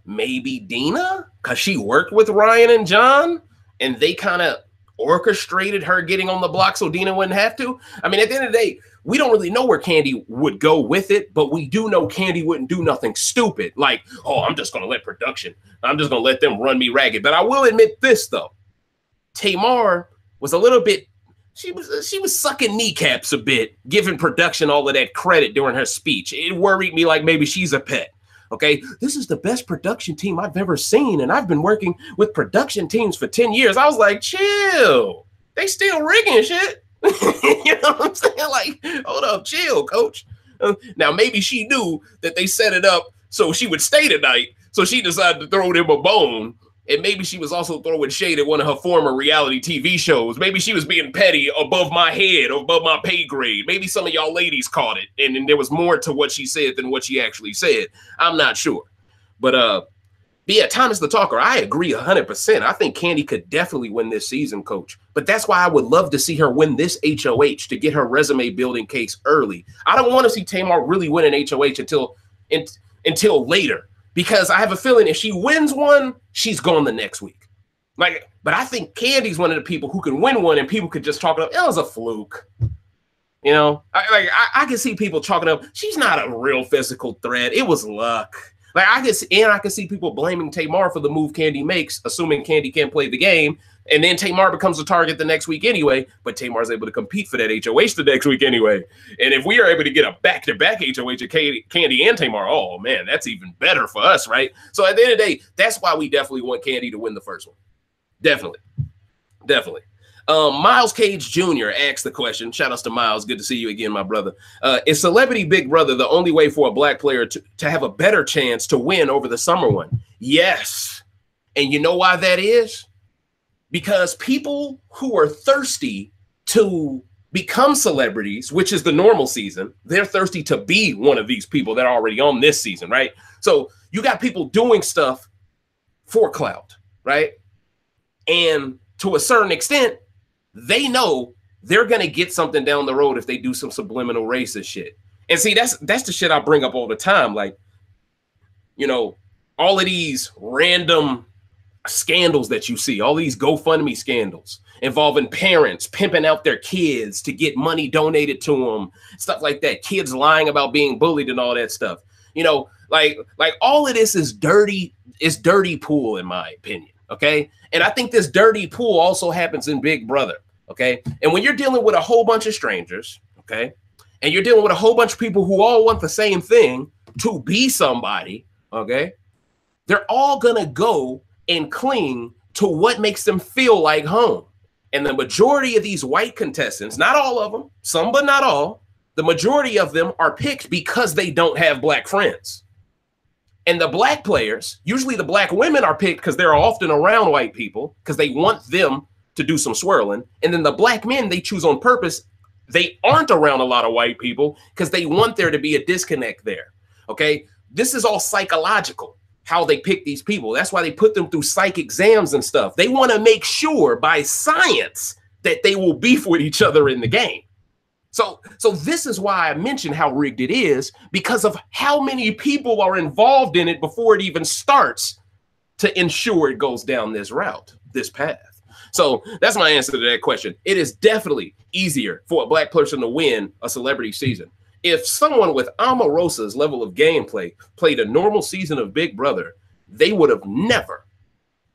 Maybe Dina, because she worked with Ryan and John, and they kind of orchestrated her getting on the block so Dina wouldn't have to. I mean, at the end of the day, we don't really know where Candy would go with it, but we do know Candy wouldn't do nothing stupid like, oh, I'm just going to let production. I'm just going to let them run me ragged. But I will admit this, though. Tamar was a little bit, she was sucking kneecaps a bit, giving production all of that credit during her speech. It worried me like maybe she's a pet. Okay, this is the best production team I've ever seen, and I've been working with production teams for 10 years. I was like, chill. They still rigging shit. You know what I'm saying? Like, hold up, chill, coach. Now, maybe she knew that they set it up so she would stay tonight, so she decided to throw them a bone. And maybe she was also throwing shade at one of her former reality TV shows. Maybe she was being petty above my head, or above my pay grade. Maybe some of y'all ladies caught it, and there was more to what she said than what she actually said. I'm not sure. But yeah, Thomas the Talker, I agree 100%. I think Candy could definitely win this season, coach. But that's why I would love to see her win this HOH to get her resume building case early. I don't want to see Tamar really win an HOH until later. Because I have a feeling if she wins one, she's gone the next week. Like, but I think Candy's one of the people who can win one and people could just chalk it up. It was a fluke. You know, I can see people chalking up. She's not a real physical threat. It was luck. Like I can see people blaming Tamar for the move Candy makes, assuming Candy can't play the game. And then Tamar becomes a target the next week anyway, but Tamar's able to compete for that HOH the next week anyway. And if we are able to get a back-to-back HOH of Candy and Tamar, oh, man, that's even better for us, right? So at the end of the day, that's why we definitely want Candy to win the first one. Definitely. Definitely. Miles Cage Jr. asked the question. Shout outs to Miles. Good to see you again, my brother. Is Celebrity Big Brother the only way for a black player to have a better chance to win over the summer one? Yes. And you know why that is? Because people who are thirsty to become celebrities, which is the normal season, they're thirsty to be one of these people that are already on this season, right? So you got people doing stuff for clout, right? And to a certain extent, they know they're going to get something down the road if they do some subliminal racist shit. And see, that's the shit I bring up all the time. Like, you know, all of these random scandals that you see, all these GoFundMe scandals involving parents pimping out their kids to get money donated to them, stuff like that. Kids lying about being bullied and all that stuff. You know, like all of this is dirty pool, in my opinion. Okay. And I think this dirty pool also happens in Big Brother. Okay. And when you're dealing with a whole bunch of strangers, okay, and you're dealing with a whole bunch of people who all want the same thing, to be somebody, okay, they're all gonna go and cling to what makes them feel like home. And the majority of these white contestants, not all of them, some but not all, the majority of them are picked because they don't have black friends. And the black players, usually the black women, are picked because they're often around white people because they want them to do some swirling. And then the black men they choose on purpose, they aren't around a lot of white people because they want there to be a disconnect there. Okay, this is all psychological, how they pick these people. That's why they put them through psych exams and stuff. They want to make sure by science that they will beef with each other in the game. So this is why I mentioned how rigged it is, because of how many people are involved in it before it even starts to ensure it goes down this route, this path. So that's my answer to that question. It is definitely easier for a black person to win a celebrity season. If someone with Omarosa's level of gameplay played a normal season of Big Brother, they would have never,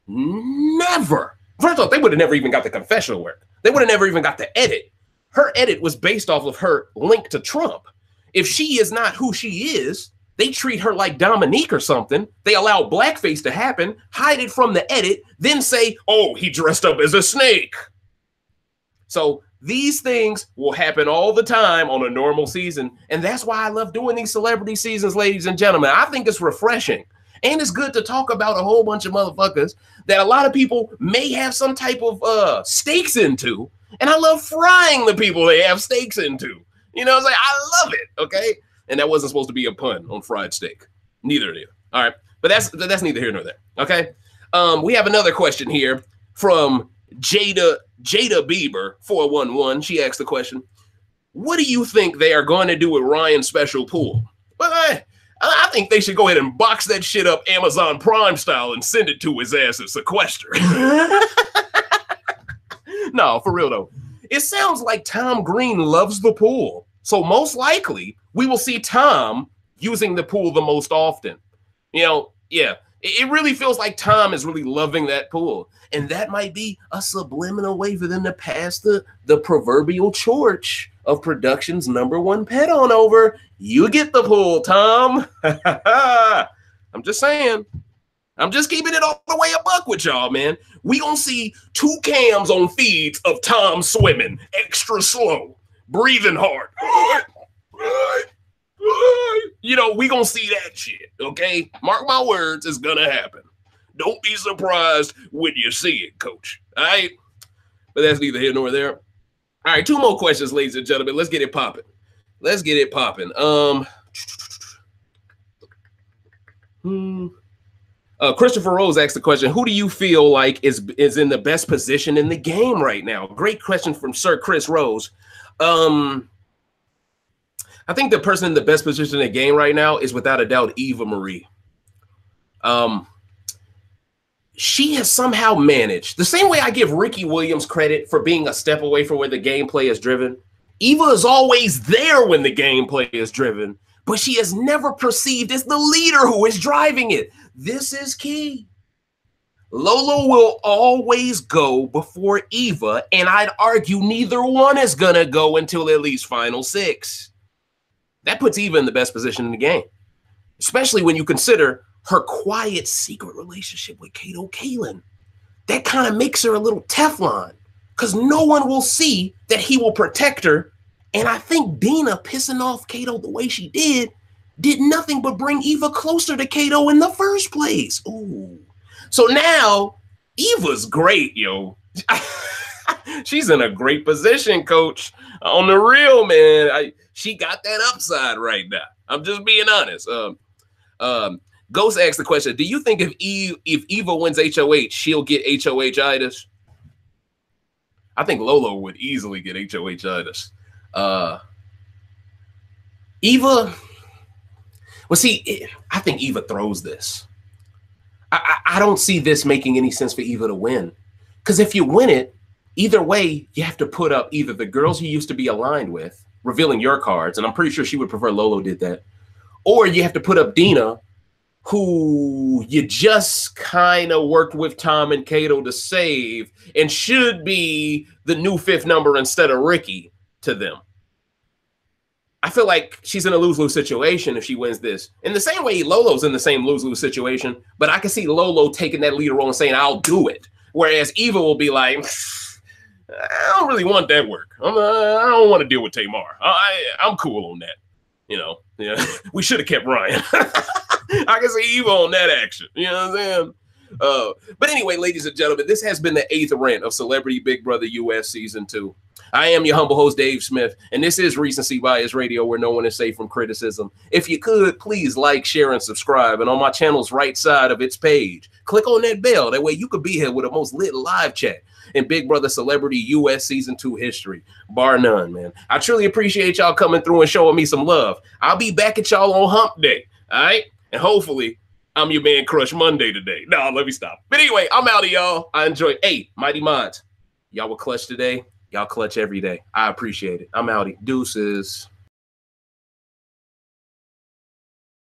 first off, they would have never even got the confessional work. They would have never even got the edit. Her edit was based off of her link to Trump. If she is not who she is, they treat her like Dominique or something. They allow blackface to happen, hide it from the edit, then say, oh, he dressed up as a snake. So these things will happen all the time on a normal season. And that's why I love doing these celebrity seasons, ladies and gentlemen. I think it's refreshing. And it's good to talk about a whole bunch of motherfuckers that a lot of people may have some type of stakes into. And I love frying the people they have stakes into. You know, it's like, I love it, okay? And that wasn't supposed to be a pun on fried steak. Neither did. All right, but that's neither here nor there, okay? We have another question here from Jada Bieber 411. She asked the question, what do you think they are going to do with Ryan's special pool? Well, I think they should go ahead and box that shit up Amazon Prime style and send it to his ass as sequester. No, for real though. It sounds like Tom Green loves the pool. So most likely we will see Tom using the pool the most often. You know, yeah, it really feels like Tom is really loving that pool. And that might be a subliminal way for them to pass the proverbial torch of production's #1 pet on over. You get the pool, Tom. I'm just saying. I'm just keeping it all the way a buck with y'all, man. We gonna see 2 cams on feeds of Tom swimming, extra slow, breathing hard. You know, we gonna see that shit, okay? Mark my words, it's gonna happen. Don't be surprised when you see it, coach, all right? But that's neither here nor there. All right, 2 more questions, ladies and gentlemen. Let's get it popping. Let's get it popping. Christopher Rose asked the question, who do you feel like is in the best position in the game right now? Great question from Sir Chris Rose. I think the person in the best position in the game right now is without a doubt Eva Marie. She has somehow managed, the same way I give Ricky Williams credit for being a step away from where the gameplay is driven. Eva is always there when the gameplay is driven, but she is never perceived as the leader who is driving it. This is key. Lolo will always go before Eva, and I'd argue neither one is going to go until at least Final 6. That puts Eva in the best position in the game, especially when you consider her quiet secret relationship with Kato Kaelin. That kind of makes her a little Teflon because no one will see that he will protect her. And I think Dina pissing off Kato the way she did nothing but bring Eva closer to Kato in the first place. Ooh. So now Eva's great, yo. She's in a great position, coach. On the real, man. She got that upside right now. I'm just being honest. Ghost asked the question, do you think if Eva wins HOH, she'll get HOH-itis? I think Lolo would easily get HOH-itis. Eva, well, see, I think Eva throws this. I don't see this making any sense for Eva to win. Because if you win it, either way, you have to put up either the girls you used to be aligned with, revealing your cards, and I'm pretty sure she would prefer Lolo did that, or you have to put up Dina, who you just kind of worked with Tom and Kato to save and should be the new fifth number instead of Ricky to them. I feel like she's in a lose-lose situation if she wins this. In the same way, Lolo's in the same lose-lose situation, but I can see Lolo taking that leader role and saying, I'll do it. Whereas Eva will be like, I don't really want that work. I don't want to deal with Tamar. I'm cool on that. You know, yeah, we should have kept Ryan. I can see Eva on that action. You know what I'm saying? But anyway, ladies and gentlemen, this has been the 8th rant of Celebrity Big Brother US Season 2. I am your humble host, Dave Smith, and this is Recency Bias Radio, where no one is safe from criticism. If you could, please like, share, and subscribe. And on my channel's right side of its page, click on that bell. That way you could be here with the most lit live chat in Big Brother Celebrity US Season 2 history, bar none, man. I truly appreciate y'all coming through and showing me some love. I'll be back at y'all on Hump Day, all right? And hopefully, I'm your man Crush Monday today. No, let me stop. But anyway, I'm out of y'all. I enjoy. Hey, Mighty Mods, y'all were clutch today. Y'all clutch every day. I appreciate it. I'm outie. Deuces.